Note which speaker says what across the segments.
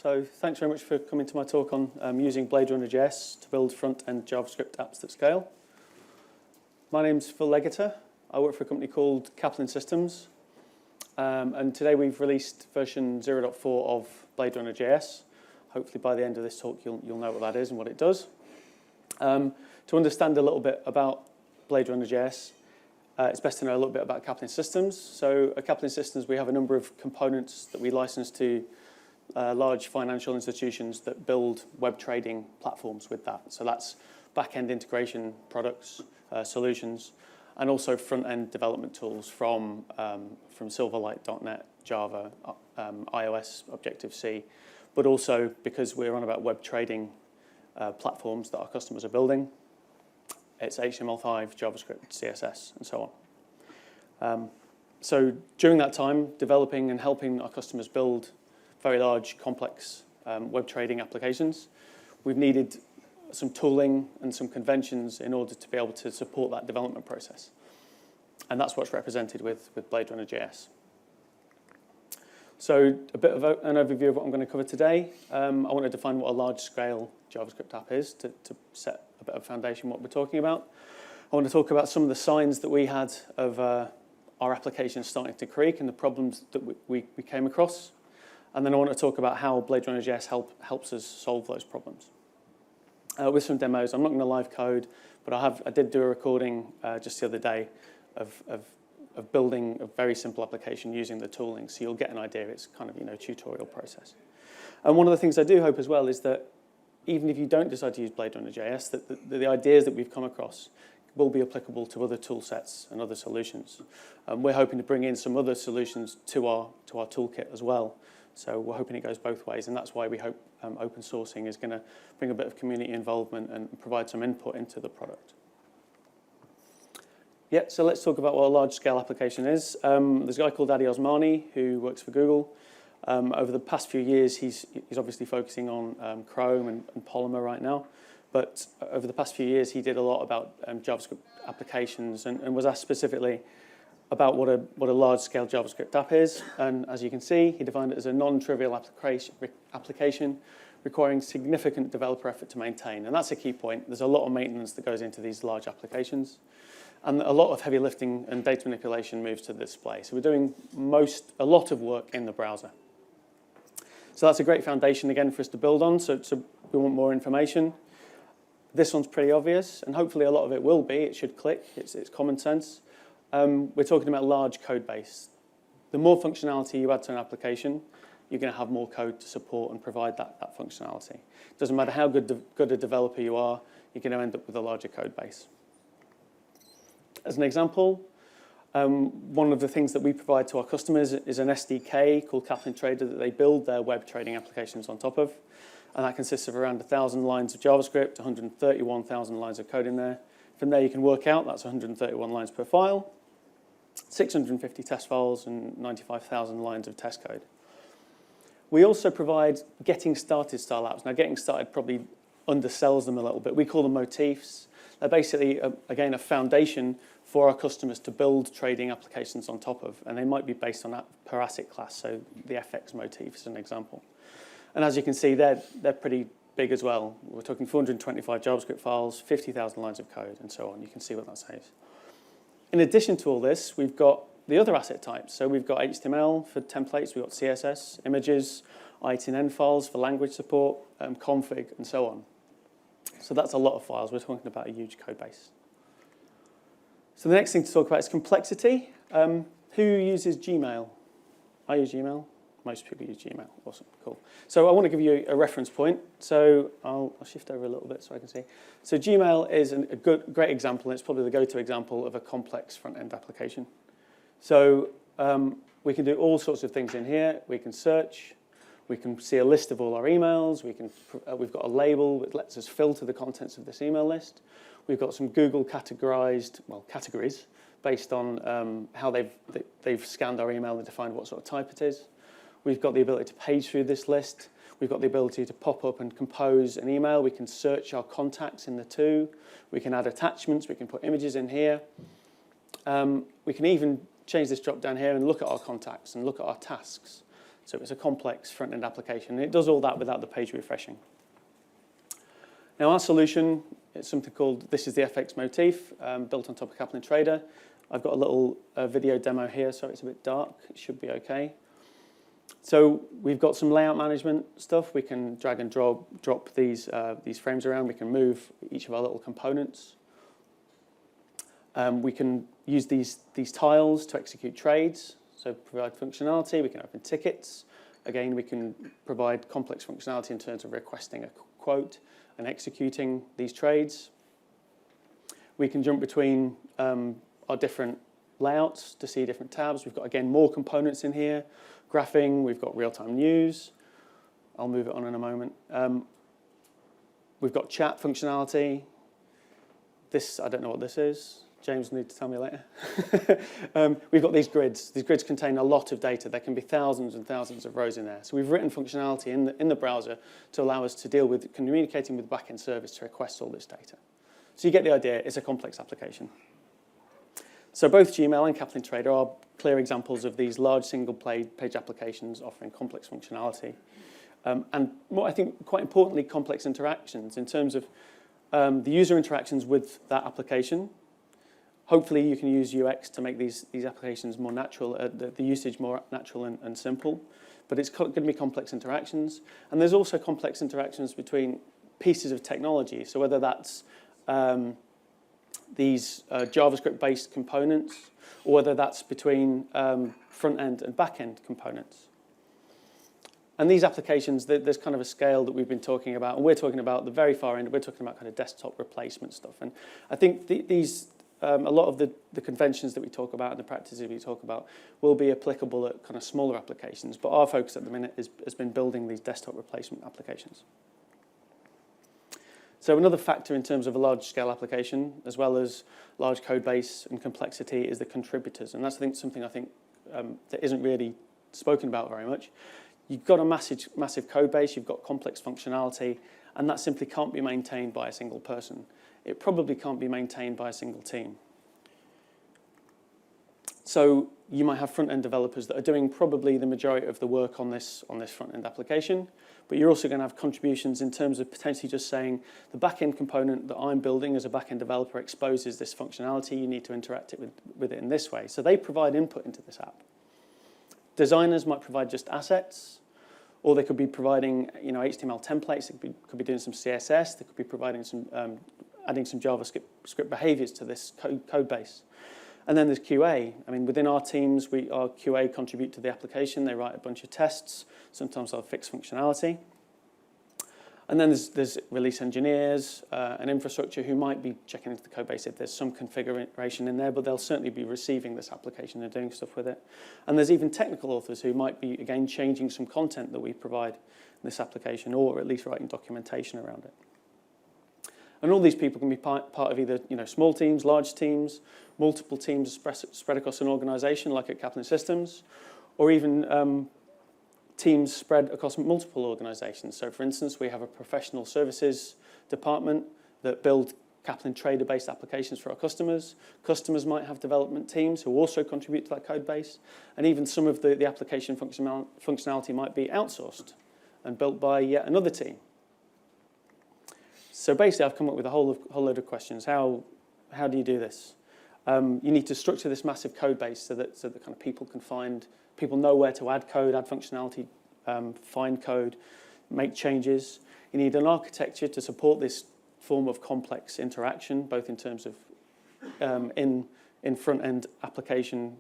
Speaker 1: So thanks very much for coming to my talk on using BladeRunnerJS to build front-end JavaScript apps that scale. My name's Phil Legater. I work for a company called Kaplan Systems. And today we've released version 0.4 of BladeRunnerJS. Hopefully by the end of this talk you'll know what that is and what it does. To understand a little bit about BladeRunnerJS, it's best to know a little bit about Kaplan Systems. So at Kaplan Systems we have a number of components that we license to large financial institutions that build web trading platforms with that. So that's back-end integration products, solutions, and also front-end development tools from Silverlight.NET, Java, iOS, Objective-C, but also because we're on about web trading platforms that our customers are building, it's HTML5, JavaScript, CSS, and so on. So during that time, developing and helping our customers build very large, complex web trading applications, we've needed some tooling and some conventions in order to be able to support that development process. And that's what's represented with BladeRunnerJS. So a bit of an overview of what I'm going to cover today. I want to define what a large-scale JavaScript app is to set a bit of foundation what we're talking about. I want to talk about some of the signs that we had of our application starting to creak and the problems that we came across. And then I want to talk about how BladeRunnerJS helps us solve those problems. With some demos, I'm not going to live code, but I did do a recording just the other day of building a very simple application using the tooling, so you'll get an idea. It's kind of a tutorial process. And one of the things I do hope as well is that even if you don't decide to use BladeRunnerJS, that the ideas that we've come across will be applicable to other tool sets and other solutions. We're hoping to bring in some other solutions to our toolkit as well. So we're hoping it goes both ways, and that's why we hope open sourcing is going to bring a bit of community involvement and provide some input into the product. Yeah, so let's talk about what a large-scale application is. There's a guy called Adi Osmani who works for Google. Over the past few years, he's obviously focusing on Chrome and Polymer right now. But over the past few years, he did a lot about JavaScript applications and was asked specifically about what a large-scale JavaScript app is. And as you can see, he defined it as a non-trivial application requiring significant developer effort to maintain. And that's a key point. There's a lot of maintenance that goes into these large applications. And a lot of heavy lifting and data manipulation moves to the display. So we're doing a lot of work in the browser. So that's a great foundation, again, for us to build on. So we want more information. This one's pretty obvious, and hopefully a lot of it will be. It should click. It's common sense. We're talking about large code base. The more functionality you add to an application, you're going to have more code to support and provide that functionality. It doesn't matter how good a developer you are, you're going to end up with a larger code base. As an example, one of the things that we provide to our customers is an SDK called Kaplan Trader that they build their web trading applications on top of. And that consists of around 1,000 lines of JavaScript, 131,000 lines of code in there. From there you can work out that's 131 lines per file, 650 test files, and 95,000 lines of test code. We also provide getting started style apps. Now, getting started probably undersells them a little bit. We call them motifs. They're basically, again, a foundation for our customers to build trading applications on top of. And they might be based on that per asset class, so the FX motif is an example. And as you can see, they're pretty big as well. We're talking 425 JavaScript files, 50,000 lines of code, and so on. You can see what that saves. In addition to all this, we've got the other asset types. So we've got HTML for templates, we've got CSS, images, ITN files for language support, config, and so on. So that's a lot of files. We're talking about a huge code base. So the next thing to talk about is complexity. Who uses Gmail? I use Gmail. Most people use Gmail. Awesome, cool. So I want to give you a reference point. So I'll shift over a little bit so I can see. So Gmail is a great example, and it's probably the go-to example of a complex front-end application. So we can do all sorts of things in here. We can search. We can see a list of all our emails. We've got a label that lets us filter the contents of this email list. We've got some Google categories based on how they've scanned our email and defined what sort of type it is. We've got the ability to page through this list. We've got the ability to pop up and compose an email. We can search our contacts in the two. We can add attachments. We can put images in here. We can even change this drop down here and look at our contacts and look at our tasks. So it's a complex front-end application. And it does all that without the page refreshing. Now our solution is something called, this is the FX motif, built on top of Kaplan Trader. I've got a little video demo here, sorry it's a bit dark, it should be okay. So we've got some layout management stuff. We can drag and drop these frames around. We can move each of our little components. We can use these tiles to execute trades, so provide functionality. We can open tickets. Again, we can provide complex functionality in terms of requesting a quote and executing these trades. We can jump between our different layouts to see different tabs. We've got, again, more components in here. Graphing, we've got real-time news. I'll move it on in a moment. We've got chat functionality. This, I don't know what this is. James will need to tell me later. We've got these grids. These grids contain a lot of data. There can be thousands and thousands of rows in there. So we've written functionality in the browser to allow us to deal with communicating with the backend service to request all this data. So you get the idea. It's a complex application. So both Gmail and Kaplan Trader are clear examples of these large single-page applications offering complex functionality. And more, I think, quite importantly, complex interactions in terms of the user interactions with that application. Hopefully, you can use UX to make these applications more natural, the usage more natural and simple. But it's going to be complex interactions. And there's also complex interactions between pieces of technology. So whether that's these JavaScript-based components, or whether that's between front-end and back-end components. And these applications, there's kind of a scale that we've been talking about, and we're talking about the very far end, we're talking about kind of desktop replacement stuff. And I think a lot of the conventions that we talk about and the practices we talk about will be applicable at kind of smaller applications, but our focus at the minute has been building these desktop replacement applications. So another factor in terms of a large-scale application, as well as large code base and complexity, is the contributors. And that's something I think that isn't really spoken about very much. You've got a massive code base, you've got complex functionality, and that simply can't be maintained by a single person. It probably can't be maintained by a single team. So you might have front-end developers that are doing probably the majority of the work on this front-end application, but you're also going to have contributions in terms of potentially just saying the back-end component that I'm building as a back-end developer exposes this functionality, you need to interact with it in this way. So they provide input into this app. Designers might provide just assets, or they could be providing HTML templates, they could be doing some CSS, they could be providing some, adding some JavaScript behaviors to this code base. And then there's QA. I mean, within our teams, our QA contribute to the application. They write a bunch of tests. Sometimes they'll fix functionality. And then there's release engineers and infrastructure who might be checking into the code base if there's some configuration in there, but they'll certainly be receiving this application and doing stuff with it. And there's even technical authors who might be, again, changing some content that we provide in this application, or at least writing documentation around it. And all these people can be part of either small teams, large teams, multiple teams spread across an organization like at Kaplan Systems, or even teams spread across multiple organizations. So for instance, we have a professional services department that build Kaplan Trader-based applications for our customers. Customers might have development teams who also contribute to that code base. And even some of the application functionality might be outsourced and built by yet another team. So basically, I've come up with a whole load of questions. How do you do this? You need to structure this massive code base so that kind of people know where to add code, add functionality, find code, make changes. You need an architecture to support this form of complex interaction, both in terms of in front-end application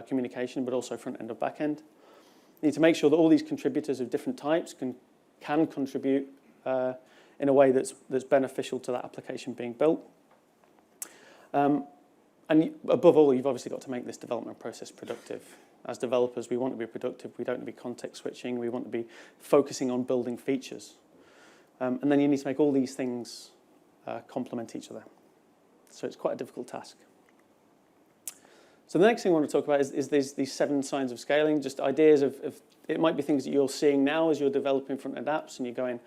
Speaker 1: communication, but also front-end or back-end. You need to make sure that all these contributors of different types can contribute in a way that's beneficial to that application being built. And above all, you've obviously got to make this development process productive. As developers, we want to be productive. We don't want to be context switching. We want to be focusing on building features. And then you need to make all these things complement each other. So it's quite a difficult task. So the next thing I want to talk about is these 7 signs of scaling, just ideas of it might be things that you're seeing now as you're developing front-end apps and you're going,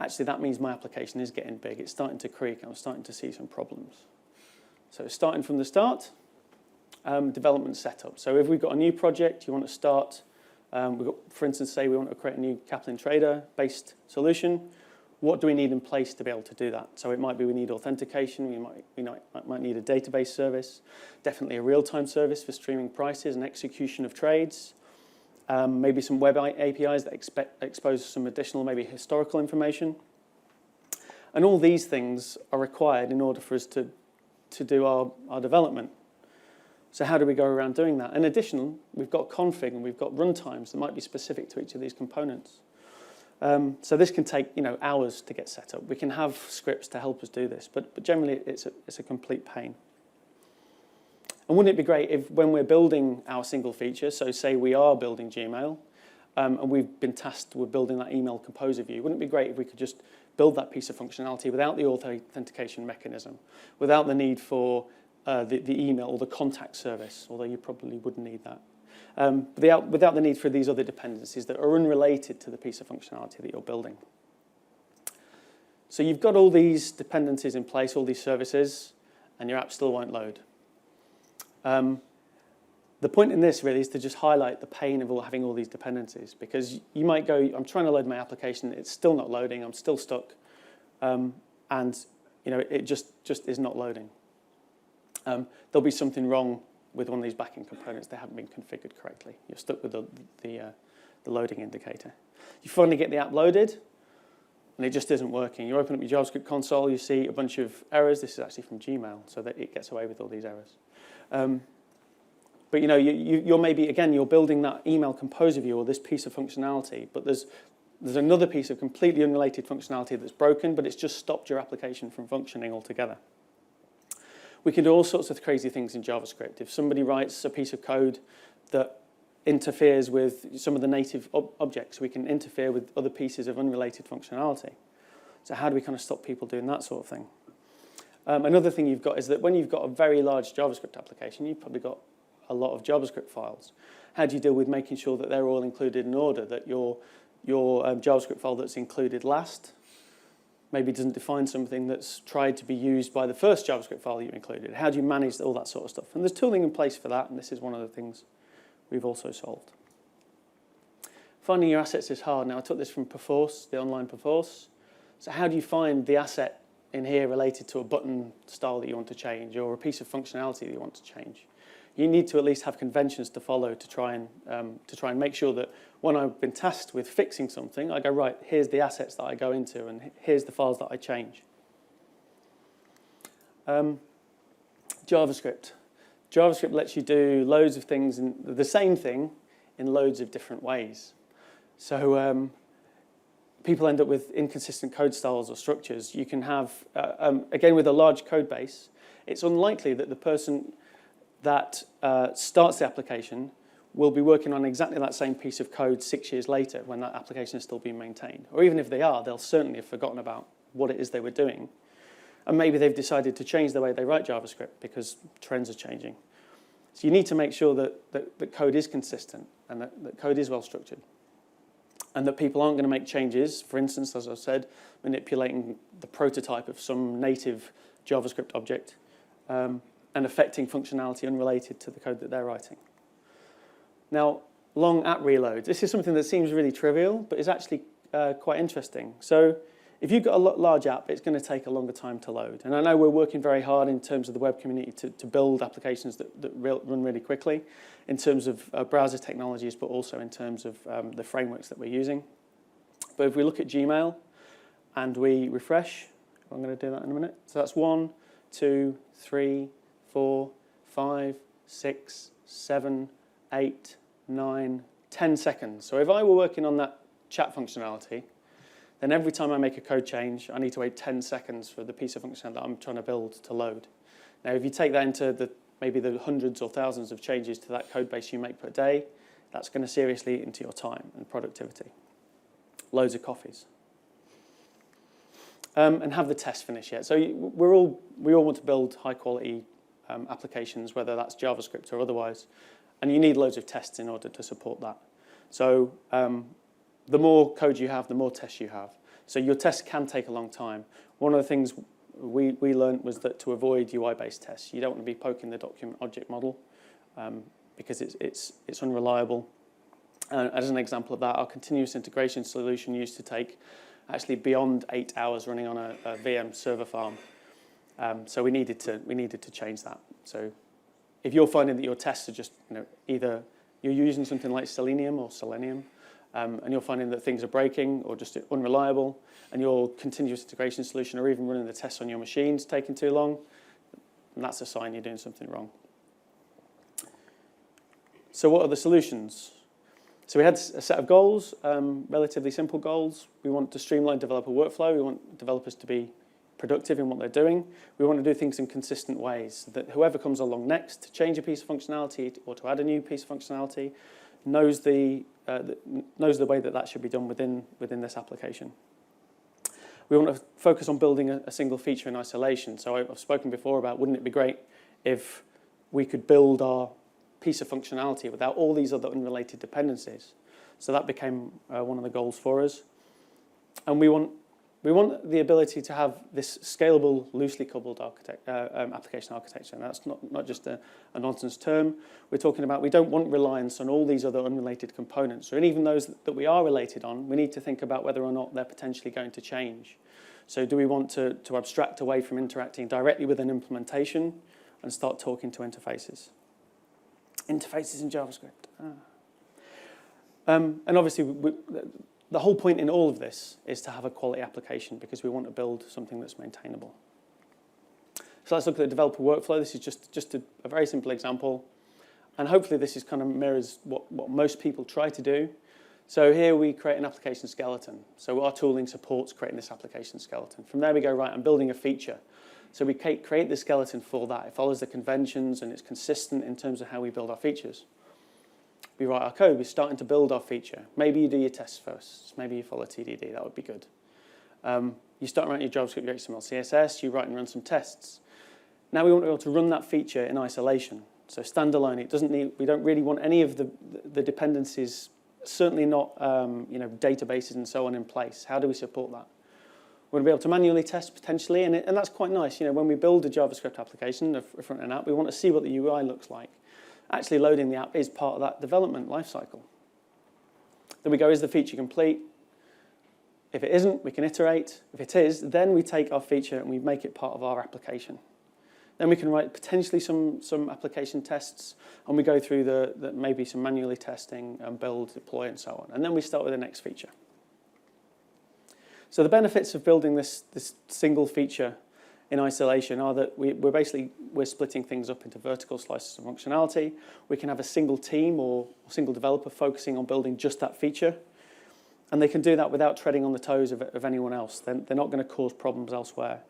Speaker 1: actually, that means my application is getting big. It's starting to creak. I'm starting to see some problems. So starting from the start, development setup. So if we've got a new project, you want to start We've got, for instance, say we want to create a new Kaplan Trader-based solution. What do we need in place to be able to do that? So it might be we need authentication, we might need a database service, definitely a real-time service for streaming prices and execution of trades, maybe some web APIs that expose some additional, maybe historical information. And all these things are required in order for us to do our development. So how do we go around doing that? In addition, we've got config and we've got runtimes that might be specific to each of these components. So this can take hours to get set up. We can have scripts to help us do this, but generally it's a complete pain. And wouldn't it be great if when we're building our single feature, so say we are building Gmail, and we've been tasked with building that email composer view, wouldn't it be great if we could just build that piece of functionality without the authentication mechanism, without the need for the email or the contact service, although you probably wouldn't need that. Without the need for these other dependencies that are unrelated to the piece of functionality that you're building. So you've got all these dependencies in place, all these services, and your app still won't load. The point in this really is to just highlight the pain of having all these dependencies, because you might go, I'm trying to load my application, it's still not loading, I'm still stuck, and it just is not loading. There'll be something wrong with one of these backend components that haven't been configured correctly. You're stuck with the loading indicator. You finally get the app loaded, and it just isn't working. You open up your JavaScript console, you see a bunch of errors. This is actually from Gmail, so that it gets away with all these errors. But you're maybe, again, you're building that email composer view or this piece of functionality, but there's another piece of completely unrelated functionality that's broken, but it's just stopped your application from functioning altogether. We can do all sorts of crazy things in JavaScript. If somebody writes a piece of code that interferes with some of the native objects, we can interfere with other pieces of unrelated functionality. So how do we kind of stop people doing that sort of thing? Another thing you've got is that when you've got a very large JavaScript application, you've probably got a lot of JavaScript files. How do you deal with making sure that they're all included in order, that your JavaScript file that's included last maybe doesn't define something that's tried to be used by the first JavaScript file you included? How do you manage all that sort of stuff? And there's tooling in place for that, and this is one of the things we've also solved. Finding your assets is hard. Now, I took this from Perforce, the online Perforce. So how do you find the asset in here related to a button style that you want to change or a piece of functionality that you want to change? You need to at least have conventions to follow to try and make sure that when I've been tasked with fixing something, I go, right, here's the assets that I go into and here's the files that I change. JavaScript. JavaScript lets you do loads of things, the same thing in loads of different ways. So people end up with inconsistent code styles or structures. You can have, again, with a large code base, it's unlikely that the person that starts the application will be working on exactly that same piece of code 6 years later when that application is still being maintained. Or even if they are, they'll certainly have forgotten about what it is they were doing. And maybe they've decided to change the way they write JavaScript because trends are changing. So you need to make sure that code is consistent and that code is well structured. And that people aren't going to make changes, for instance, as I said, manipulating the prototype of some native JavaScript object and affecting functionality unrelated to the code that they're writing. Now, long app reloads. This is something that seems really trivial, but is actually quite interesting. So if you've got a large app, it's going to take a longer time to load. And I know we're working very hard in terms of the web community to build applications that run really quickly in terms of browser technologies, but also in terms of the frameworks that we're using. But if we look at Gmail and we refresh, I'm going to do that in a minute. So that's 1, 2, 3, 4, 5, 6, 7, 8, 9, 10 seconds. So if I were working on that chat functionality, then every time I make a code change, I need to wait 10 seconds for the piece of functionality that I'm trying to build to load. Now, if you take that into maybe the hundreds or thousands of changes to that code base you make per day, that's going to seriously eat into your time and productivity. Loads of coffees. And have the test finish yet. So we all want to build high-quality applications, whether that's JavaScript or otherwise, and you need loads of tests in order to support that. So the more code you have, the more tests you have. So your tests can take a long time. One of the things we learned was that to avoid UI-based tests, you don't want to be poking the document object model because it's unreliable. As an example of that, our continuous integration solution used to take actually beyond 8 hours running on a VM server farm. So we needed to change that. So if you're finding that your tests are just, either you're using something like Selenium or Selenium, and you're finding that things are breaking or just unreliable, and your continuous integration solution or even running the tests on your machines taking too long, and that's a sign you're doing something wrong. So what are the solutions? So we had a set of goals, relatively simple goals. We want to streamline developer workflow. We want developers to be productive in what they're doing. We want to do things in consistent ways, so that whoever comes along next to change a piece of functionality or to add a new piece of functionality knows the way that should be done within this application. We want to focus on building a single feature in isolation. So I've spoken before about, wouldn't it be great if we could build our piece of functionality without all these other unrelated dependencies? So that became one of the goals for us. And we want the ability to have this scalable, loosely coupled application architecture. And that's not just a nonsense term. We're talking about, we don't want reliance on all these other unrelated components. And even those that we are related on, we need to think about whether or not they're potentially going to change. So do we want to abstract away from interacting directly with an implementation and start talking to interfaces? Interfaces in JavaScript. And obviously, the whole point in all of this is to have a quality application because we want to build something that's maintainable. So let's look at the developer workflow. This is just a very simple example. And hopefully this is kind of mirrors what most people try to do. So here we create an application skeleton. So our tooling supports creating this application skeleton. From there we go, right, I'm building a feature. So we create the skeleton for that. It follows the conventions and it's consistent in terms of how we build our features. We write our code, we're starting to build our feature. Maybe you do your tests first. Maybe you follow TDD, that would be good. You start writing your JavaScript, your HTML, CSS, you write and run some tests. Now we want to be able to run that feature in isolation. So standalone, we don't really want any of the dependencies, certainly not databases and so on in place. How do we support that? We're going to be able to manually test potentially, and that's quite nice. When we build a JavaScript application, a front-end app, we want to see what the UI looks like. Actually loading the app is part of that development lifecycle. Then we go, is the feature complete? If it isn't, we can iterate. If it is, then we take our feature and we make it part of our application. Then we can write potentially some application tests, and we go through maybe some manually testing and build, deploy, and so on. And then we start with the next feature. So the benefits of building this single feature in isolation are that we're splitting things up into vertical slices of functionality. We can have a single team or single developer focusing on building just that feature. And they can do that without treading on the toes of anyone else. They're not going to cause problems elsewhere.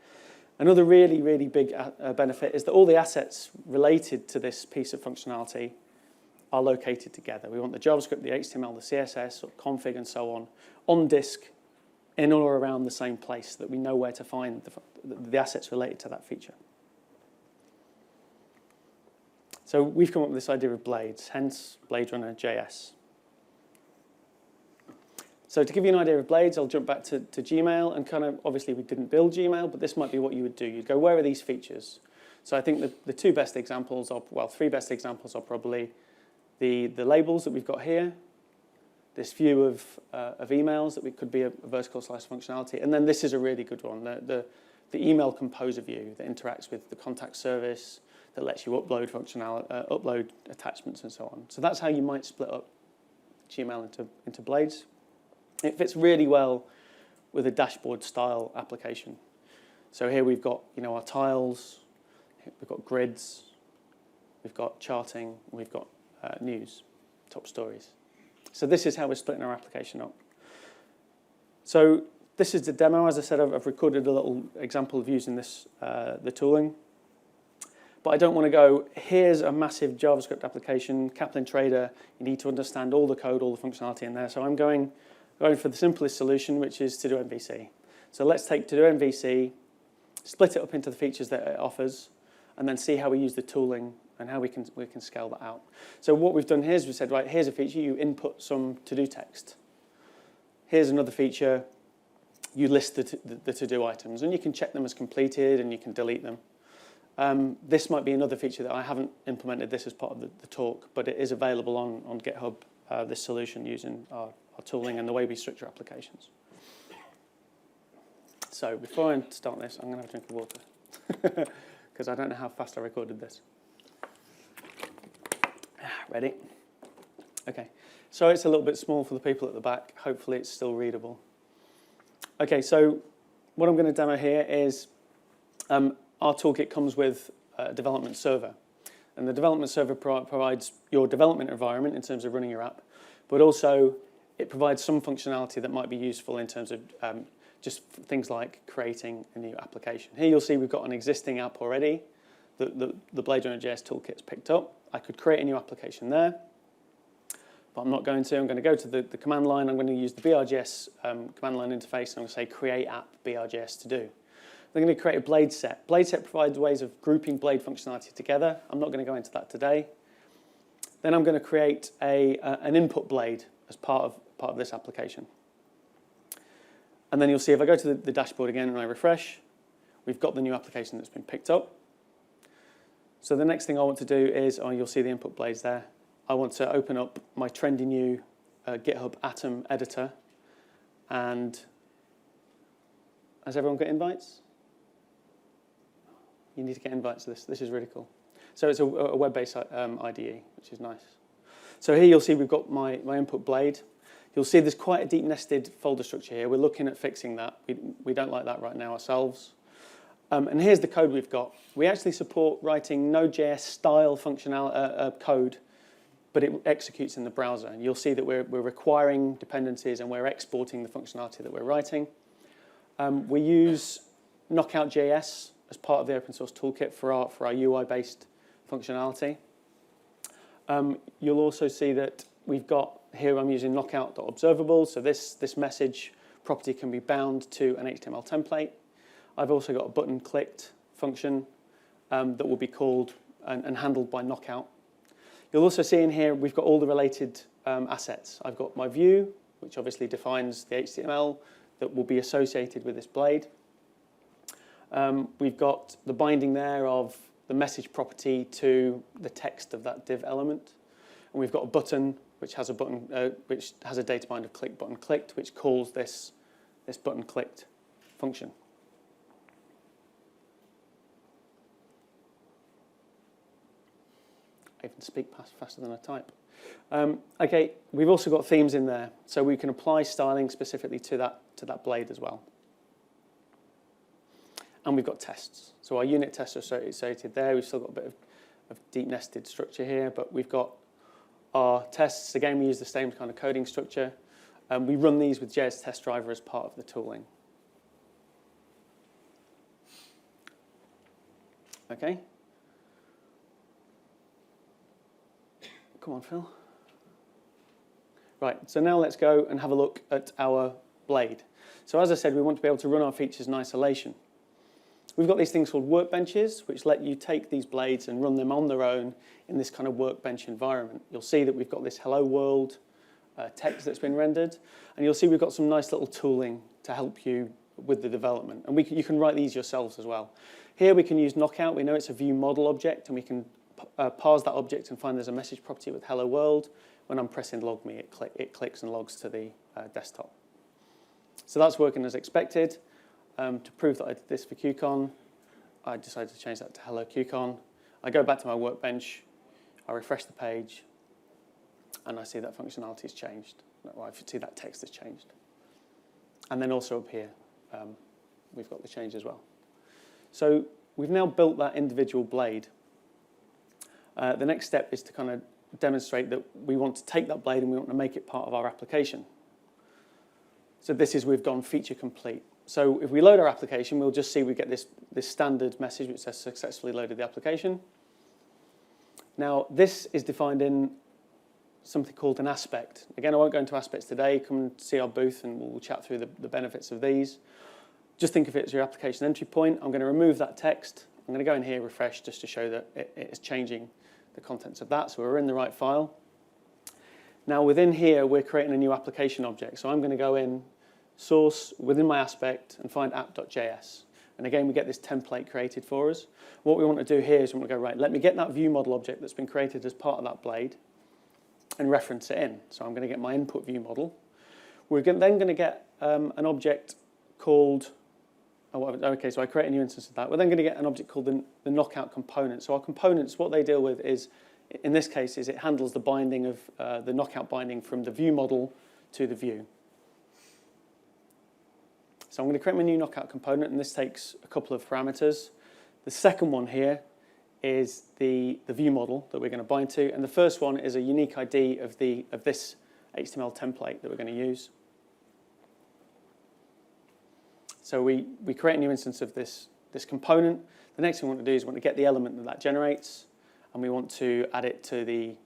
Speaker 1: Another really, really big benefit is that all the assets related to this piece of functionality are located together. We want the JavaScript, the HTML, the CSS, or config, and so on disk in or around the same place, that we know where to find the assets related to that feature. So we've come up with this idea of blades, hence BladeRunnerJS. So to give you an idea of blades, I'll jump back to Gmail, and kind of, obviously we didn't build Gmail, but this might be what you would do. You'd go, where are these features? So I think the three best examples are probably the labels that we've got here, this view of emails that could be a vertical slice functionality, and then this is a really good one, the email composer view that interacts with the contact service, that lets you upload upload attachments and so on. So that's how you might split up Gmail into blades. It fits really well with a dashboard style application. So here we've got our tiles, we've got grids, we've got charting, and we've got news, top stories. So this is how we're splitting our application up. So this is the demo. As I said, I've recorded a little example of using this, the tooling. But I don't want to go, here's a massive JavaScript application, Kaplan Trader. You need to understand all the code, all the functionality in there. So I'm going for the simplest solution, which is to do MVC. So let's take to do MVC, split it up into the features that it offers, and then see how we use the tooling and how we can scale that out. So what we've done here is we said, right, here's a feature, you input some to-do text. Here's another feature, you list the to-do items, and you can check them as completed and you can delete them. This might be another feature that I haven't implemented this as part of the talk, but it is available on GitHub this solution using our tooling and the way we structure applications. So before I start this, I'm going to have a drink of water because I don't know how fast I recorded this. Ready? Okay, so it's a little bit small for the people at the back. Hopefully it's still readable. Okay, so what I'm going to demo here is our toolkit comes with a development server. And the development server provides your development environment in terms of running your app, but also it provides some functionality that might be useful in terms of just things like creating a new application. Here you'll see we've got an existing app already that the BladeRunnerJS toolkit's picked up. I could create a new application there, but I'm not going to. I'm going to go to the command line. I'm going to use the BRJS command line interface, and I'm going to say create app BRJS to do. I'm going to create a blade set. Blade set provides ways of grouping blade functionality together. I'm not going to go into that today. Then I'm going to create an input blade as part of this application. And then you'll see if I go to the dashboard again and I refresh, we've got the new application that's been picked up. So the next thing I want to do is, you'll see the input blades there. I want to open up my trendy new GitHub Atom editor. And has everyone got invites? You need to get invites to this. This is really cool. So it's a web-based IDE, which is nice. So here you'll see we've got my input blade. You'll see there's quite a deep nested folder structure here. We're looking at fixing that. We don't like that right now ourselves. And here's the code we've got. We actually support writing Node.js style code, but it executes in the browser. And you'll see that we're requiring dependencies and we're exporting the functionality that we're writing. We use Knockout.js as part of the open source toolkit for our UI-based functionality. You'll also see that we've got here I'm using knockout.observable, so this message property can be bound to an HTML template. I've also got a button clicked function that will be called and handled by knockout. You'll also see in here we've got all the related assets. I've got my view, which obviously defines the HTML that will be associated with this blade. We've got the binding there of the message property to the text of that div element. And we've got a button which has a data bind of click button clicked, which calls this button clicked function. I even speak faster than I type. Okay, we've also got themes in there, so we can apply styling specifically to that blade as well. And we've got tests. So our unit tests are associated there. We've still got a bit of deep nested structure here, but we've got our tests. Again, we use the same kind of coding structure. We run these with JS Test Driver as part of the tooling. Okay. Come on, Phil. Right, so now let's go and have a look at our blade. So as I said, we want to be able to run our features in isolation. We've got these things called workbenches, which let you take these blades and run them on their own in this kind of workbench environment. You'll see that we've got this hello world text that's been rendered, and you'll see we've got some nice little tooling to help you with the development. And you can write these yourselves as well. Here we can use knockout. We know it's a view model object, and we can parse that object and find there's a message property with hello world. When I'm pressing log me, it clicks and logs to the desktop. So that's working as expected. To prove that I did this for QCon, I decided to change that to hello QCon. I go back to my workbench, I refresh the page, and I see that functionality has changed. Well, I see that text has changed. And then also up here, we've got the change as well. So we've now built that individual blade. The next step is to kind of demonstrate that we want to take that blade and we want to make it part of our application. So we've gone feature complete. So if we load our application, we'll just see we get this standard message which says successfully loaded the application. Now, this is defined in something called an aspect. Again, I won't go into aspects today. Come and see our booth and we'll chat through the benefits of these. Just think of it as your application entry point. I'm going to remove that text. I'm going to go in here, refresh, just to show that it is changing the contents of that. So we're in the right file. Now, within here, we're creating a new application object. So I'm going to go in, source within my aspect and find app.js. And again, we get this template created for us. What we want to do here is we want to go, right, let me get that view model object that's been created as part of that blade. and reference it in. So I'm going to get my input view model. We're then going to get an object called, okay, so I create a new instance of that. We're then going to get an object called the knockout component. So our components, what they deal with is, in this case, is it handles the binding of the knockout binding from the view model to the view. So I'm going to create my new knockout component, and this takes a couple of parameters. The second one here is the view model that we're going to bind to, and the first one is a unique ID of this HTML template that we're going to use. So we create a new instance of this component. The next thing we want to do is we want to get the element that generates, and we want to add it to the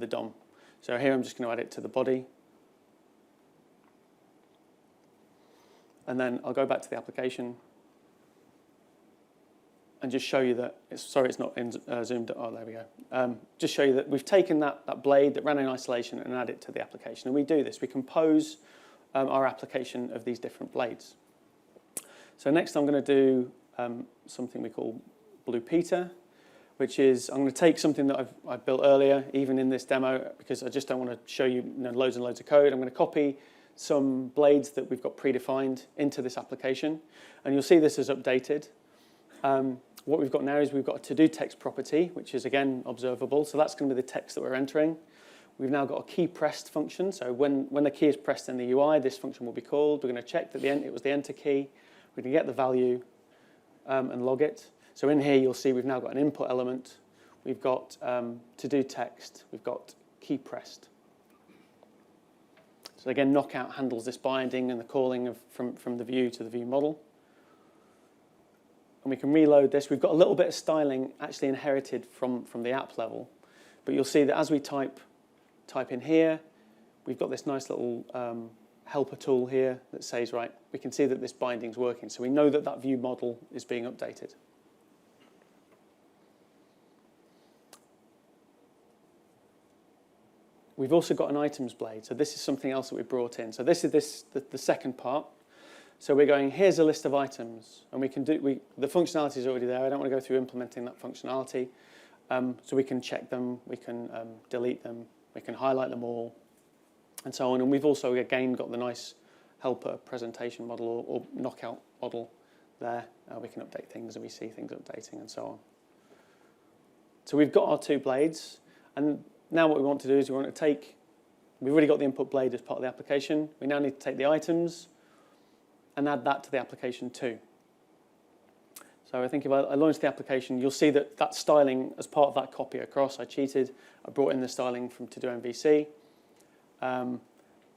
Speaker 1: DOM. So here I'm just going to add it to the body. And then I'll go back to the application and just show you that, sorry it's not in zoomed, oh there we go. Just show you that we've taken that blade that ran in isolation and added it to the application. And we do this, we compose our application of these different blades. So next I'm going to do something we call Blue Peter, which is I'm going to take something that I've built earlier, even in this demo, because I just don't want to show you, loads and loads of code. I'm going to copy some blades that we've got predefined into this application, and you'll see this is updated. What we've got now is we've got a to-do text property, which is again observable, so that's going to be the text that we're entering. We've now got a key pressed function, so when the key is pressed in the UI, this function will be called. We're going to check that it was the enter key. We're going to get the value and log it. So in here you'll see we've now got an input element, we've got to-do text, we've got key pressed. So again, knockout handles this binding and the calling from the view to the view model. And we can reload this. We've got a little bit of styling actually inherited from the app level. But you'll see that as we type in here, we've got this nice little helper tool here that says, right, we can see that this binding's working. So we know that that view model is being updated. We've also got an items blade. So this is something else that we brought in. So this is the second part. So we're going, here's a list of items, and we can do, the functionality is already there. I don't want to go through implementing that functionality. So we can check them, we can delete them, we can highlight them all, and so on. And we've also, again, got the nice helper presentation model or knockout model there. We can update things, and we see things updating, and so on. So we've got our two blades, and now what we want to do is we want to take, we've already got the input blade as part of the application. We now need to take the items and add that to the application too. So I think if I launch the application, you'll see that styling as part of that copy across, I cheated. I brought in the styling from to-do MVC, and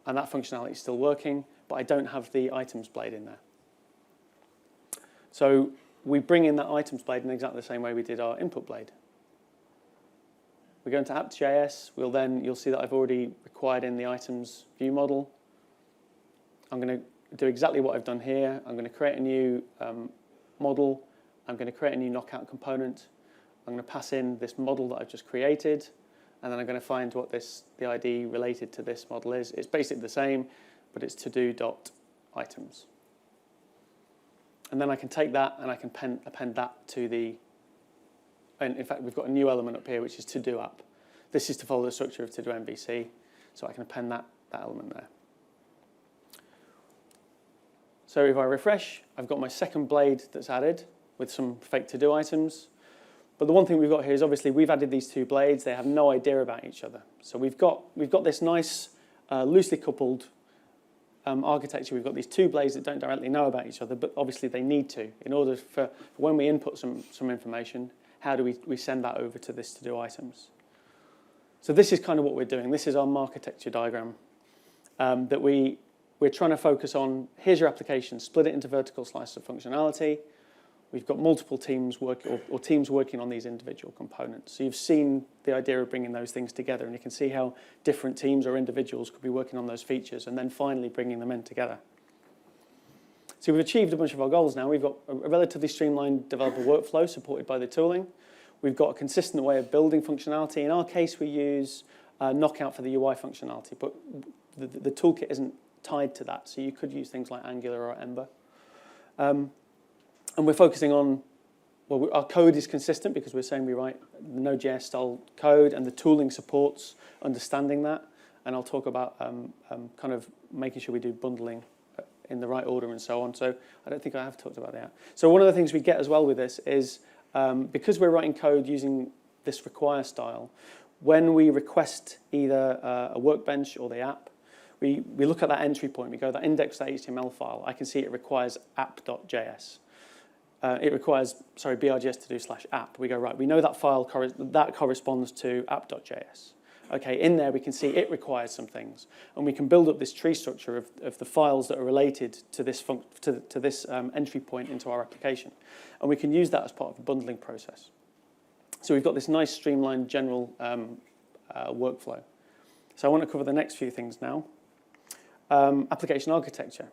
Speaker 1: that functionality is still working, but I don't have the items blade in there. So we bring in that items blade in exactly the same way we did our input blade. We go into app.js. You'll see that I've already required in the items view model. I'm going to do exactly what I've done here. I'm going to create a new model. I'm going to create a new knockout component. I'm going to pass in this model that I've just created, and then I'm going to find what the ID related to this model is. It's basically the same, but it's to-do.items. And then I can take that and I can append that to the, and in fact we've got a new element up here which is to-do app. This is to follow the structure of to-do MVC, so I can append that element there. So if I refresh, I've got my second blade that's added with some fake to-do items. But the one thing we've got here is obviously we've added these two blades. They have no idea about each other. So we've got this nice loosely coupled architecture. We've got these two blades that don't directly know about each other, but obviously they need to in order for when we input some information, how do we send that over to this to-do items? So this is kind of what we're doing. This is our architecture diagram that we're trying to focus on. Here's your application, split it into vertical slices of functionality. We've got multiple teams teams working on these individual components. So you've seen the idea of bringing those things together, and you can see how different teams or individuals could be working on those features and then finally bringing them in together. So we've achieved a bunch of our goals now. We've got a relatively streamlined developer workflow supported by the tooling. We've got a consistent way of building functionality. In our case, we use Knockout for the UI functionality, but the toolkit isn't tied to that, so you could use things like Angular or Ember. And we're focusing on well, our code is consistent because we're saying we write Node.js style code, and the tooling supports understanding that. And I'll talk about kind of making sure we do bundling in the right order and so on. So I don't think I have talked about that. So one of the things we get as well with this is because we're writing code using this require style, when we request either a workbench or the app, we look at that entry point. We go, that index.html file, I can see it requires app.js. It requires, BRJS to do /app. We go, right, we know that file that corresponds to app.js. Okay, in there we can see it requires some things, and we can build up this tree structure of the files that are related to this entry point into our application, and we can use that as part of the bundling process. So we've got this nice streamlined general workflow. So I want to cover the next few things now. Application architecture.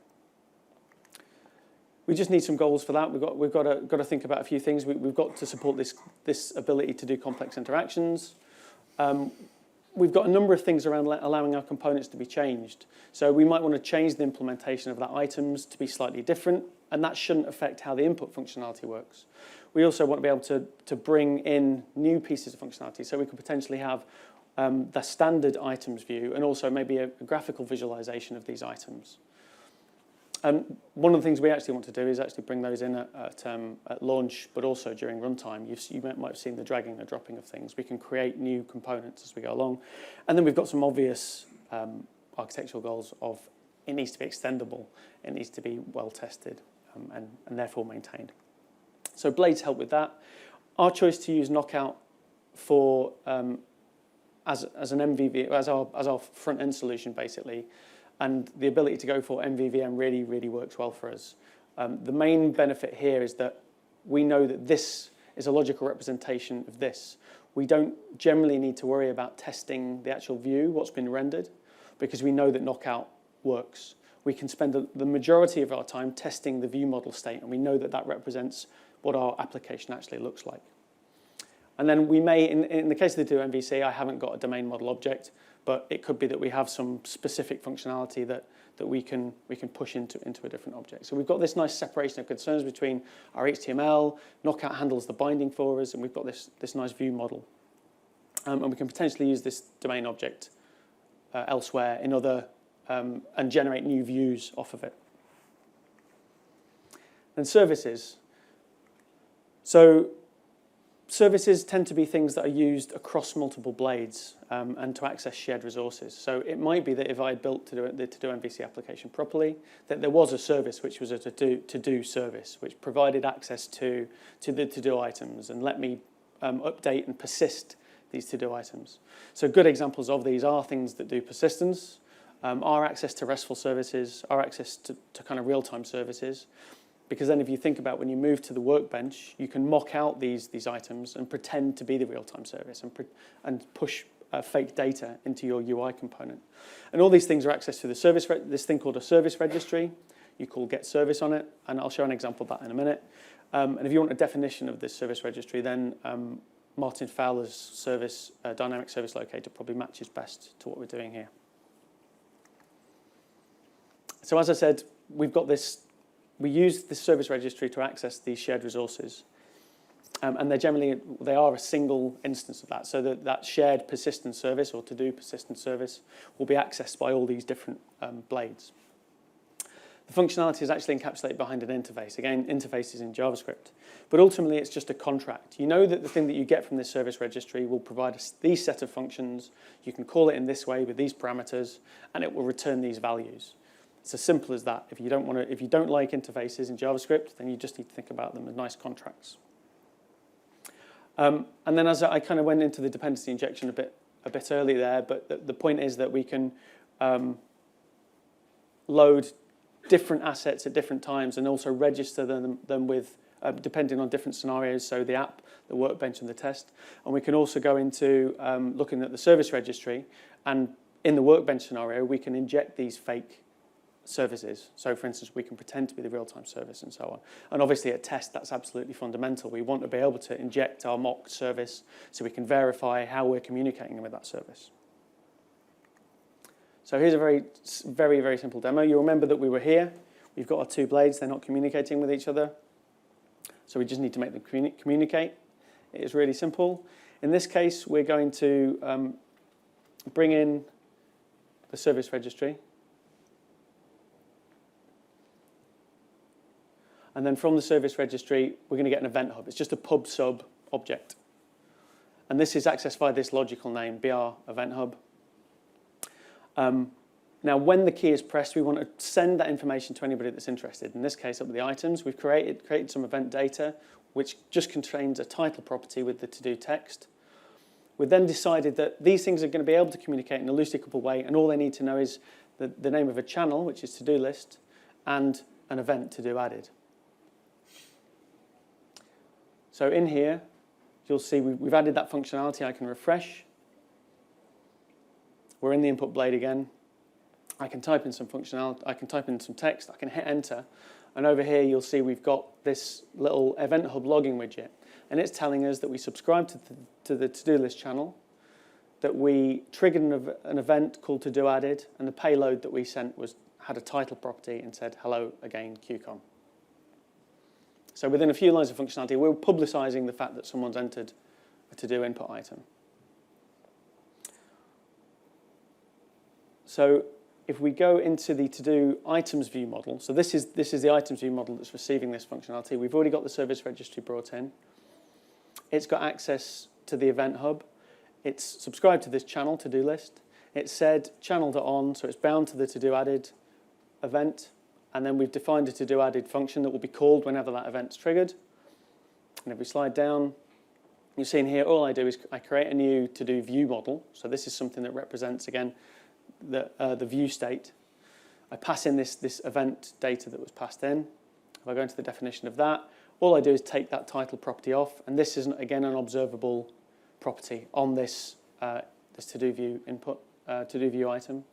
Speaker 1: We just need some goals for that. We've got to think about a few things. We've got to support this ability to do complex interactions. We've got a number of things around allowing our components to be changed. So we might want to change the implementation of that items to be slightly different, and that shouldn't affect how the input functionality works. We also want to be able to bring in new pieces of functionality. So we could potentially have the standard items view and also maybe a graphical visualization of these items. And one of the things we actually want to do is actually bring those in at launch, but also during runtime. You might have seen the dragging and dropping of things. We can create new components as we go along. And then we've got some obvious architectural goals of it needs to be extendable, it needs to be well tested, and therefore maintained. So Blades help with that. Our choice to use Knockout for as an MVV, as our front end solution basically, and the ability to go for MVVM really, really works well for us. The main benefit here is that we know that this is a logical representation of this. We don't generally need to worry about testing the actual view, what's been rendered, because we know that Knockout works. We can spend the majority of our time testing the view model state, and we know that that represents what our application actually looks like. And then we may, in the case of the do-MVC, I haven't got a domain model object, but it could be that we have some specific functionality that we can push into a different object. So we've got this nice separation of concerns between our HTML, Knockout handles the binding for us, and we've got this nice view model. And we can potentially use this domain object elsewhere in other, and generate new views off of it. And services. So services tend to be things that are used across multiple blades and to access shared resources. So it might be that if I had built the to-do MVC application properly, that there was a service which was a to-do service, which provided access to the to-do items and let me update and persist these to-do items. So good examples of these are things that do persistence, our access to RESTful services, our access to kind of real-time services. Because then if you think about when you move to the workbench, you can mock out these items and pretend to be the real-time service and push fake data into your UI component. And all these things are accessed through the service, this thing called a service registry. You call get service on it, and I'll show an example of that in a minute. And if you want a definition of this service registry, then Martin Fowler's service, dynamic service locator probably matches best to what we're doing here. So as I said, we've got this. We use this service registry to access these shared resources, and they are a single instance of that. So that shared persistent service or to-do persistent service will be accessed by all these different blades. The functionality is actually encapsulated behind an interface. Again, interfaces in JavaScript, but ultimately it's just a contract. You know that the thing that you get from this service registry will provide these set of functions. You can call it in this way with these parameters, and it will return these values. It's as simple as that. If you don't like interfaces in JavaScript, then you just need to think about them as nice contracts. And then as I kind of went into the dependency injection a bit early there, but the point is that we can load different assets at different times and also register them with depending on different scenarios, so the app, the workbench, and the test. And we can also go into looking at the service registry, and in the workbench scenario, we can inject these fake services. So for instance, we can pretend to be the real-time service and so on. And obviously at test, that's absolutely fundamental. We want to be able to inject our mock service so we can verify how we're communicating with that service. So here's a very, very, very simple demo. You remember that we were here. We've got our two blades. They're not communicating with each other. So we just need to make them communicate. It is really simple. In this case, we're going to bring in the service registry. And then from the service registry, we're going to get an event hub. It's just a pub sub object. And this is accessed by this logical name, BR event hub. Now, when the key is pressed, we want to send that information to anybody that's interested. In this case, up with the items, we've created some event data, which just contains a title property with the to-do text. We then decided that these things are going to be able to communicate in a loosely coupled way, and all they need to know is the name of a channel, which is to-do list, and an event to-do added. So in here, you'll see we've added that functionality. I can refresh. We're in the input blade again. I can type in some functionality. I can type in some text. I can hit enter. And over here, you'll see we've got this little event hub logging widget. And it's telling us that we subscribed to the to-do list channel, that we triggered an event called to-do added, and the payload that we sent had a title property and said, hello again, QCon. So within a few lines of functionality, we're publicizing the fact that someone's entered a to-do input item. So if we go into the to-do items view model, so this is the items view model that's receiving this functionality. We've already got the service registry brought in. It's got access to the event hub. It's subscribed to this channel to-do list. It's said channel.on, so it's bound to the to-do added event. And then we've defined a to-do added function that will be called whenever that event's triggered. And if we slide down, you've seen here, all I do is I create a new to-do view model. So this is something that represents, again, the view state. I pass in this event data that was passed in. If I go into the definition of that, all I do is take that title property off. And this is, again, an observable property on this to-do view input, to-do view item.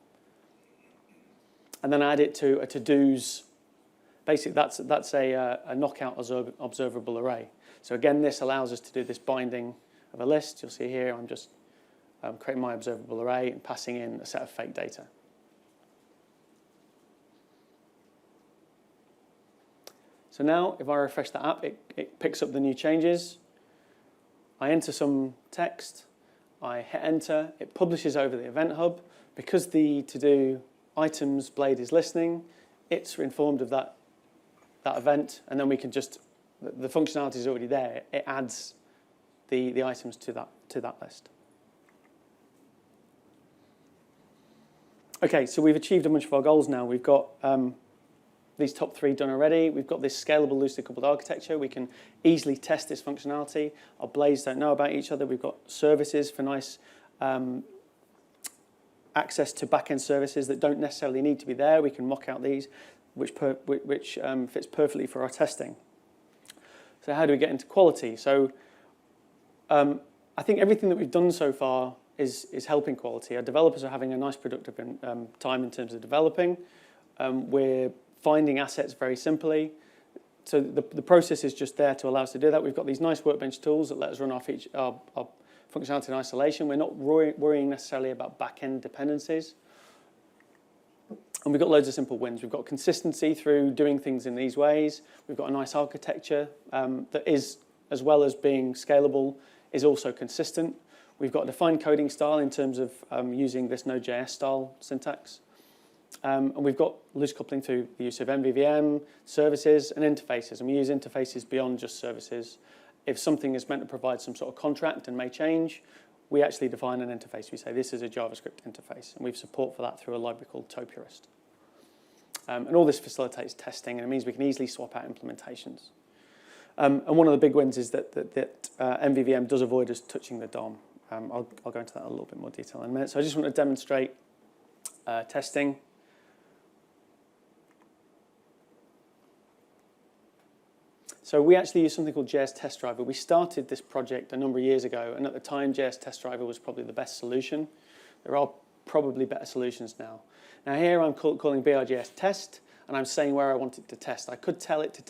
Speaker 1: And then I add it to a to-dos. Basically, that's a knockout observable array. So again, this allows us to do this binding of a list. You'll see here, I'm just creating my observable array and passing in a set of fake data. So now, if I refresh the app, it picks up the new changes. I enter some text. I hit enter. It publishes over the event hub. Because the to-do items blade is listening, it's informed of that event, and then we can just, the functionality is already there. It adds the items to that list. Okay, so we've achieved a bunch of our goals now. We've got these top three done already. We've got this scalable, loosely coupled architecture. We can easily test this functionality. Our blades don't know about each other. We've got services for nice access to back-end services that don't necessarily need to be there. We can mock out these, which fits perfectly for our testing. So how do we get into quality? So I think everything that we've done so far is helping quality. Our developers are having a nice productive time in terms of developing. We're finding assets very simply. So the process is just there to allow us to do that. We've got these nice workbench tools that let us run our functionality in isolation. We're not worrying necessarily about back-end dependencies. And we've got loads of simple wins. We've got consistency through doing things in these ways. We've got a nice architecture that is, as well as being scalable, is also consistent. We've got a defined coding style in terms of using this Node.js style syntax. And we've got loose coupling through the use of MVVM, services, and interfaces. And we use interfaces beyond just services. If something is meant to provide some sort of contract and may change, we actually define an interface. We say this is a JavaScript interface, and we have support for that through a library called Topurist. And all this facilitates testing, and it means we can easily swap out implementations. And one of the big wins is that MVVM does avoid us touching the DOM. I'll go into that in a little bit more detail in a minute. So I just want to demonstrate testing. So we actually use something called JS Test Driver. We started this project a number of years ago, and at the time, JS Test Driver was probably the best solution. There are probably better solutions now. Now here I'm calling BRJS test, and I'm saying where I want it to test. I could tell it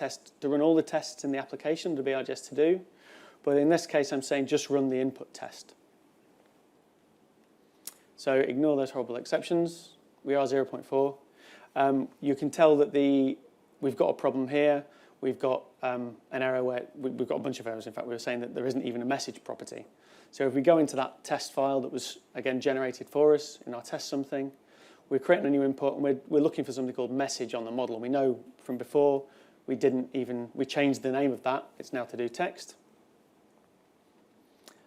Speaker 1: to run all the tests in the application to BRJS to do, but in this case, I'm saying just run the input test. So ignore those horrible exceptions. We are 0.4. You can tell that we've got a problem here. we've got an error where we've got a bunch of errors. In fact, we were saying that there isn't even a message property. So if we go into that test file that was, again, generated for us in our test something, we're creating a new input, and we're looking for something called message on the model. And we know from before we changed the name of that. It's now to do text.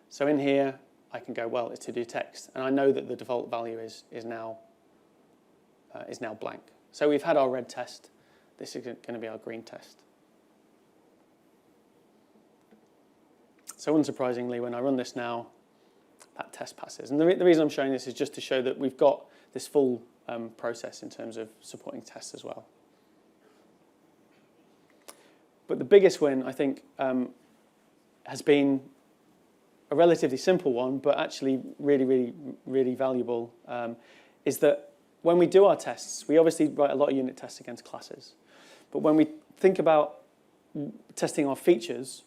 Speaker 1: So in here, I can go, well, it's to do text. And I know that the default value is now blank. So we've had our red test. This is going to be our green test. So unsurprisingly, when I run this now, that test passes. And the reason I'm showing this is just to show that we've got this full process in terms of supporting tests as well. But the biggest win, I think, has been a relatively simple one, but actually really, really, really valuable, is that when we do our tests, we obviously write a lot of unit tests against classes. But when we think about testing our features,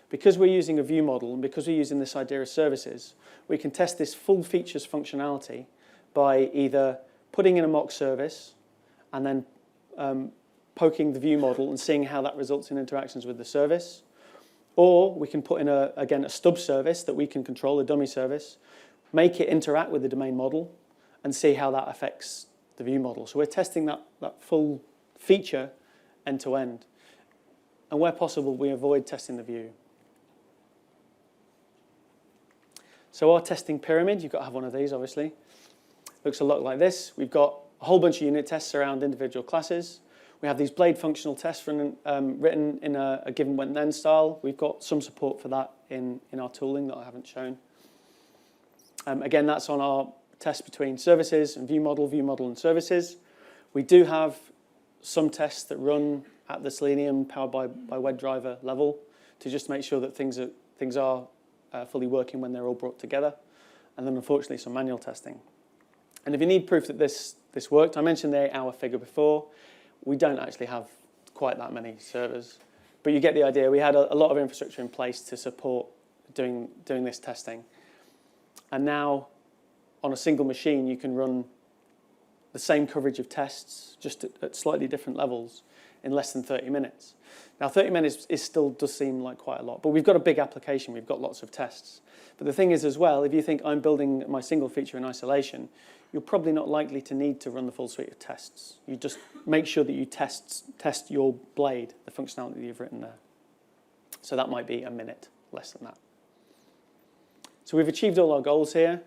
Speaker 1: because we're using a view model and because we're using this idea of services, we can test this full features functionality by either putting in a mock service and then poking the view model and seeing how that results in interactions with the service. Or we can put in, again, a stub service that we can control, a dummy service, make it interact with the domain model, and see how that affects the view model. So we're testing that full feature end to end. And where possible, we avoid testing the view. So our testing pyramid, you've got to have one of these, obviously. Looks a lot like this. We've got a whole bunch of unit tests around individual classes. We have these Blade functional tests written in a given when-then style. We've got some support for that in our tooling that I haven't shown. Again, that's on our test between services and view model and services. We do have some tests that run at the Selenium powered by WebDriver level to just make sure that things are fully working when they're all brought together. And then, unfortunately, some manual testing. And if you need proof that this worked, I mentioned the 8-hour figure before. We don't actually have quite that many servers. But you get the idea. We had a lot of infrastructure in place to support doing this testing. And now, on a single machine, you can run the same coverage of tests, just at slightly different levels, in less than 30 minutes. Now, 30 minutes still does seem like quite a lot, but we've got a big application. We've got lots of tests. But the thing is as well, if you think I'm building my single feature in isolation, you're probably not likely to need to run the full suite of tests. You just make sure that you test your Blade, the functionality that you've written there. So that might be a minute, less than that. So we've achieved all our goals here.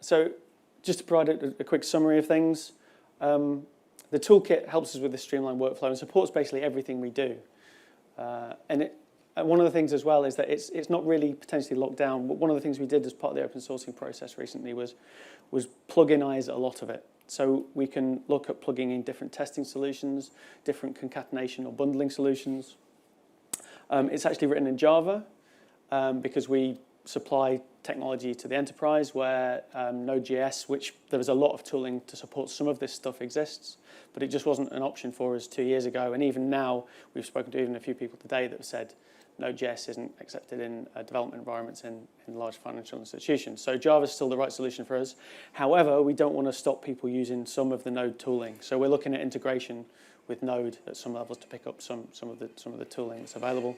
Speaker 1: So just to provide a quick summary of things, the toolkit helps us with the streamline workflow and supports basically everything we do. And one of the things as well is that it's not really potentially locked down. But one of the things we did as part of the open sourcing process recently was pluginize a lot of it. So we can look at plugging in different testing solutions, different concatenation or bundling solutions. It's actually written in Java because we supply technology to the enterprise where Node.js, which there was a lot of tooling to support some of this stuff, exists, but it just wasn't an option for us 2 years ago. And even now, we've spoken to even a few people today that have said Node.js isn't accepted in development environments in large financial institutions. So Java's still the right solution for us. However, we don't want to stop people using some of the Node tooling. So we're looking at integration with Node at some levels to pick up some of the tooling that's available.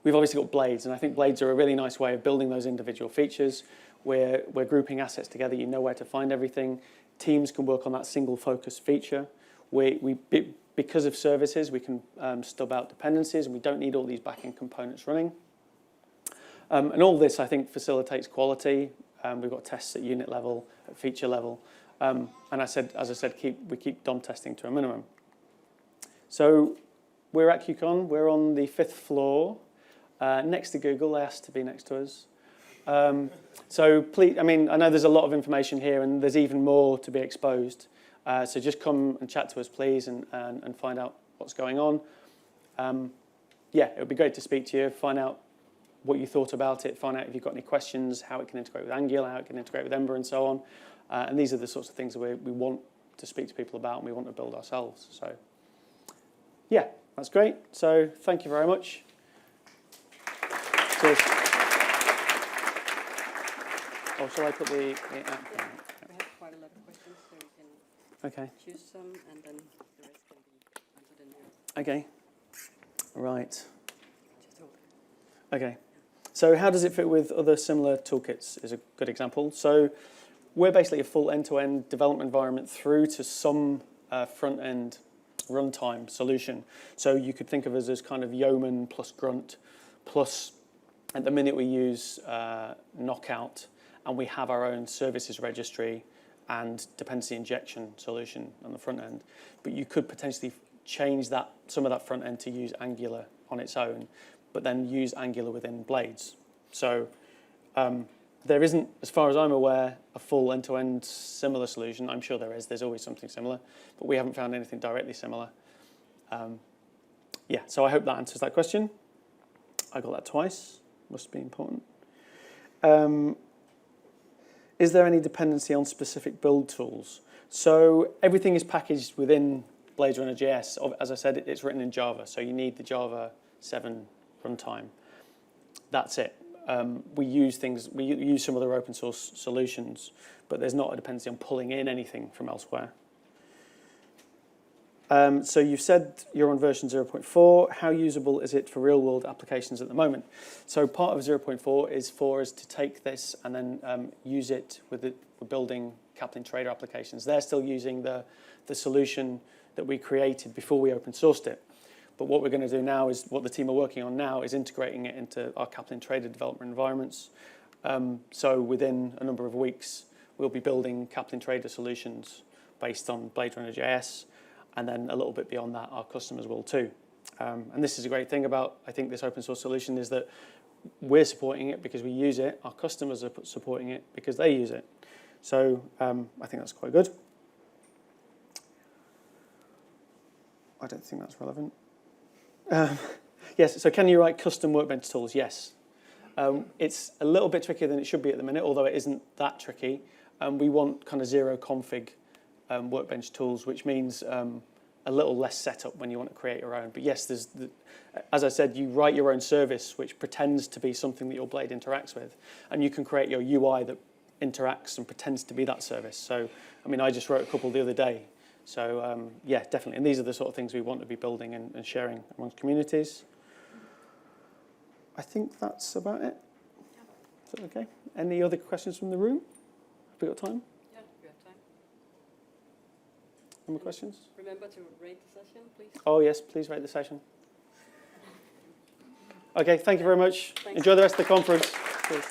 Speaker 1: We've obviously got blades, and I think blades are a really nice way of building those individual features. We're grouping assets together. You know where to find everything. Teams can work on that single focus feature. Because of services, we can stub out dependencies, and we don't need all these backend components running. And all this, I think, facilitates quality. We've got tests at unit level, at feature level. And as I said, we keep DOM testing to a minimum. So we're at QCon. We're on the 5th floor. Next to Google. They asked to be next to us. So please, I know there's a lot of information here and there's even more to be exposed. So just come and chat to us, please, and find out what's going on. Yeah, it would be great to speak to you, find out what you thought about it, find out if you've got any questions, how it can integrate with Angular, how it can integrate with Ember, and so on. And these are the sorts of things that we want to speak to people about and we want to build ourselves. So yeah, that's great. So thank you very much. Cheers. Or shall I put the app in?
Speaker 2: We have quite a lot of questions, so you can
Speaker 1: Okay.
Speaker 2: choose some, and then the rest can be answered in here.
Speaker 1: Okay. Right.
Speaker 2: Just hold.
Speaker 1: Okay. So how does it fit with other similar toolkits is a good example. So we're basically a full end-to-end development environment through to some front-end runtime solution. So you could think of us as kind of Yeoman plus Grunt plus, at the minute we use Knockout, and we have our own services registry and dependency injection solution on the front end. But you could potentially change that, some of that front end to use Angular on its own, but then use Angular within Blades. So there isn't, as far as I'm aware, a full end-to-end similar solution. I'm sure there is. There's always something similar, but we haven't found anything directly similar. Yeah, so I hope that answers that question. I got that twice. Must be important. Is there any dependency on specific build tools? So everything is packaged within BladeRunnerJS. As I said, it's written in Java, so you need the Java 7 runtime. That's it. We use some other open source solutions, but there's not a dependency on pulling in anything from elsewhere. So you've said you're on version 0.4. How usable is it for real-world applications at the moment? So part of 0.4 is for us to take this and then use it with building Kaplan Trader applications. They're still using the solution that we created before we open sourced it. But what we're going to do now is, what the team are working on now is integrating it into our Kaplan Trader development environments. So within a number of weeks, we'll be building Kaplan Trader solutions based on BladeRunnerJS. And then a little bit beyond that, our customers will too. And this is a great thing about, I think, this open source solution is that we're supporting it because we use it. Our customers are supporting it because they use it. So I think that's quite good. I don't think that's relevant. Yes, so can you write custom workbench tools? Yes. It's a little bit trickier than it should be at the minute, although it isn't that tricky. We want kind of zero config workbench tools, which means a little less setup when you want to create your own. But yes, as I said, you write your own service, which pretends to be something that your Blade interacts with. And you can create your UI that interacts and pretends to be that service. So, I mean, I just wrote a couple the other day. So, yeah, definitely. And these are the sort of things we want to be building and sharing amongst communities. I think that's about it. Is that okay? Any other questions from the room? Have we got time?
Speaker 2: Yeah, we have time.
Speaker 1: Any more questions?
Speaker 2: Remember to rate the session, please.
Speaker 1: Oh, yes, please rate the session. Okay, thank you very much.
Speaker 2: Thanks.
Speaker 1: Enjoy the rest of the conference. Cheers.